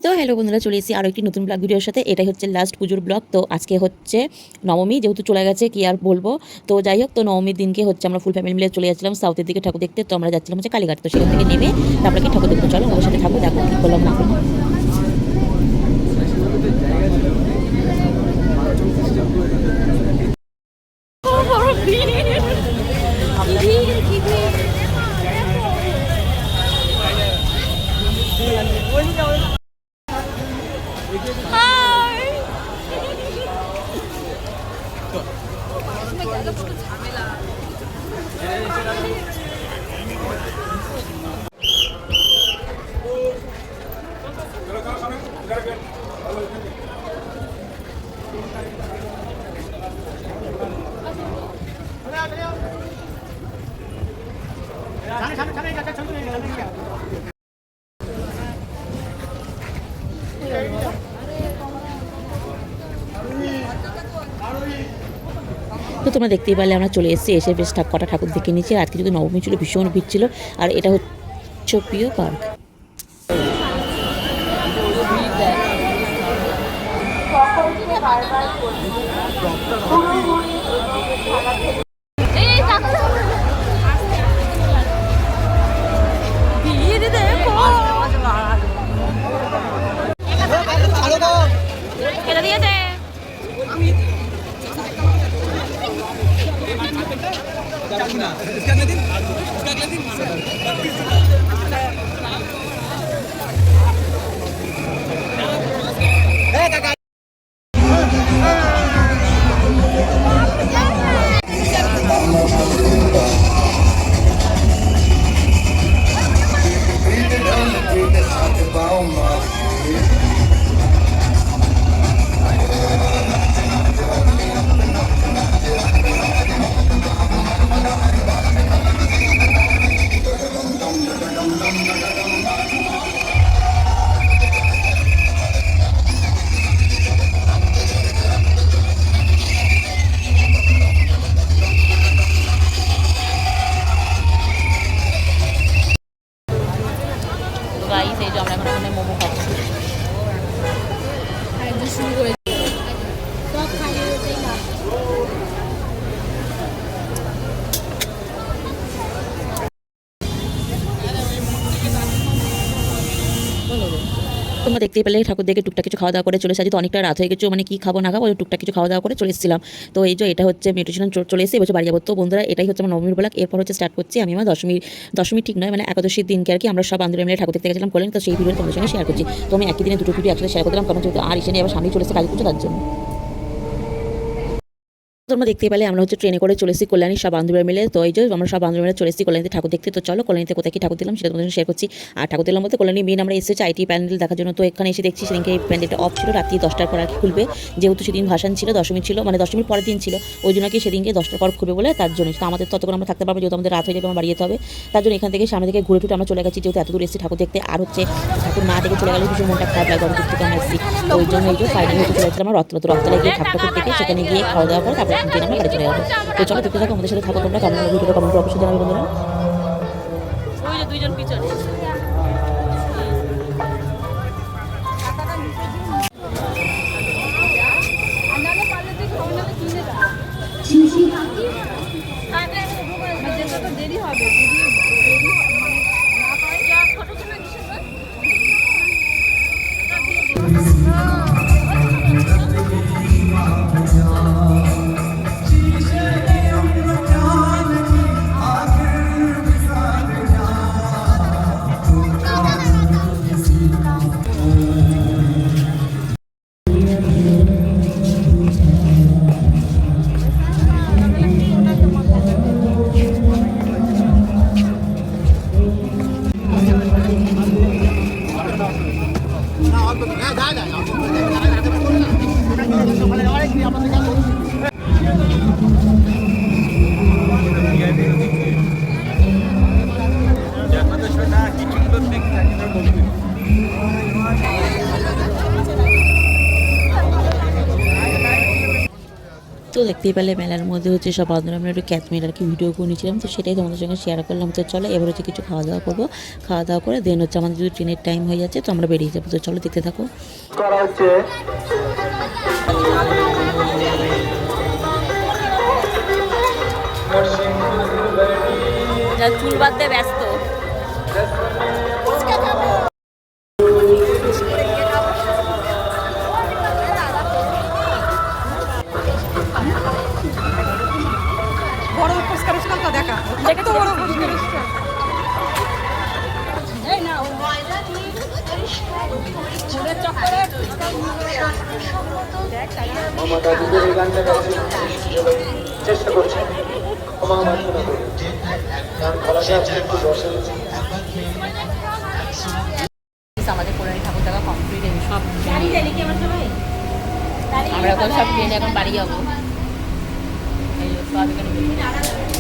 তো হ্যালো বন্ধুরা, চলে এসেছি আরও একটি নতুন ব্লগ ভিডিওর সাথে। এটাই হচ্ছে লাস্ট পুজোর ব্লগ। তো আজকে হচ্ছে নবমী, যেহেতু চলে গেছে কি আর বলবো। তো যাই হোক, তো নবমীর দিনকে হচ্ছে আমরা ফুল ফ্যামিলি মিলে চলে যাচ্ছিলাম সাউথের দিকে ঠাকুর দেখতে। তো আমরা যাচ্ছিলাম হচ্ছে কালীঘাট। তো সেখান থেকে নেমে তারপরে কি ঠাকুর দেখতে চলো আমাদের সাথে ঠাকুর দেখো কী করলাম না করলাম। তো তোমরা দেখতেই পারলে আমরা চলে এসেছি, এসে বেশ কটা ঠাকুর দেখে নিয়েছি। আজকে যদি নবমী ছিল, ভীষণ ভিড় ছিল। আর এটা হচ্ছে প্রিয় পার্ক। গাইস, এই যে আমরা এখন ওখানে মোমো খাচ্ছি। তোমরা দেখতেই পেলে ঠাকুর দেখে টুকটাক কিছু খাওয়া দাওয়া করে চলে এসেছি। তো অনেকটা রাত হয়ে গেছে, মানে কি খাবো না খাবো, টুকটাক কিছু খাওয়া দাওয়া করে চলে এসেছিলাম। তো এই যে এটা হচ্ছে মেডিটেশন চলে এসে এবছর বাড়ি যাবো। তো বন্ধুরা, এটাই হচ্ছে আমার নবমীর ব্লগ। এরপর হচ্ছে স্টার্ট করছি আমি আমার দশমী ঠিক নয়, মানে একাদশীর দিনকে আর কি আমরা সব বান্ধবী মিলে ঠাকুর দেখতে গেছিলাম কলেন। তো সেই ভিডিও তোমাদের সঙ্গে শেয়ার করছি। তো আমি একই দিনে দুটো ভিডিও একসাথে শেয়ার করলাম, কারণ যেহেতু আর এসে নিয়ে আবার সামনেই চলে এসে কালী পুজো, তার জন্য। তোমরা দেখতে পেলে আমরা হচ্ছে ট্রেনে করে চলে এসেছি কল্যাণী সব বান্ধবীরা মিলে। তো এই যে আমরা সব বান্ধবী মিলে চলে এসেছি কল্যাণীতে ঠাকুর দেখতে। তো চলো কল্যাণীতে কোথায় কি ঠাকুর দিলাম সেটা তোমাদের শেয়ার করছি। আর ঠাকুর দিলাম বলতে কল্যাণী মেন আমরা এসেছি আইটি প্যান্ডেল দেখার জন্য। তো এখানে এসে দেখছি সেদিনকে প্যান্ডেলটা অফ ছিল, রাত্রি 10টার পর আর কি খুলবে। যেহেতু সেদিন ভাসান ছিল, দশমী ছিল, মানে দশমীর পরের দিন ছিল, ওই জন্য কি সেদিনকে 10টার পর খুলবে বলে, তার জন্য। তো আমাদের ততক্ষণ আমরা থাকতে পারবো, যেহেতু আমাদের রাত হয়ে যাবে, আমার বাড়ি যেতে হবে। তার জন্য এখান থেকে সামনে থেকে ঘুরে টুটে আমরা চলে গেছি, যেহেতু এত দূর এসেছি ঠাকুর দেখতে। আর হচ্ছে ঠাকুর না দেখে চলে গেলে কিছু মনটা খারাপ লাগে, অনেক দূর থেকে আমরা এসেছি। তো ওই জন্য এই যে ফাইনালি হতে চলে যাচ্ছিলাম আমরা রথতলায় গিয়ে ঠাকুর দেখে সেখানে গিয়ে খাওয়া দাওয়া করে তারপরে দিন আমরা বাড়ি চলে যাবো। তো চলো দেখতে থাকো, আমাদের সাথে থাকো তোমরা। কেমন ভিডিওটা কমেন্ট করে অবশ্যই জানাবে বন্ধুরা। ওই যে দুইজন পিছনে। দেরি হবে তো দেখতেই পেলে মেলার মধ্যে হচ্ছে সব বান্ধবরা আমরা একটু ক্যাচমির আর কি ভিডিও করে নিয়েছিলাম, তো সেটাই তোমাদের সঙ্গে শেয়ার করলাম। তো চলো এবার হচ্ছে কিছু খাওয়া দাওয়া করবো, খাওয়া দাওয়া করে দেন হচ্ছে আমাদের যদি ট্রেনের টাইম হয়ে যাচ্ছে তো আমরা বেরিয়ে যাবো। তো চলো দেখতে থাকো। চুল বাঁধতে ব্যস্ত। বড় পুরস্কার স্টলটা দেখা দেখে তো বড় পুরস্কার স্টল এই না ওদের চক্করে মামা দাদুদের এই গানটা গাইছি চেষ্টা করছি ক্ষমা মার্জনা করি গান গলাটা একটু বসে আমাদের কল্যাণী ঠাকুর দেখা কমপ্লিট সব আমরা এখন সব ট্রেনে এখন বাড়ি যাবো। এই সব এখানে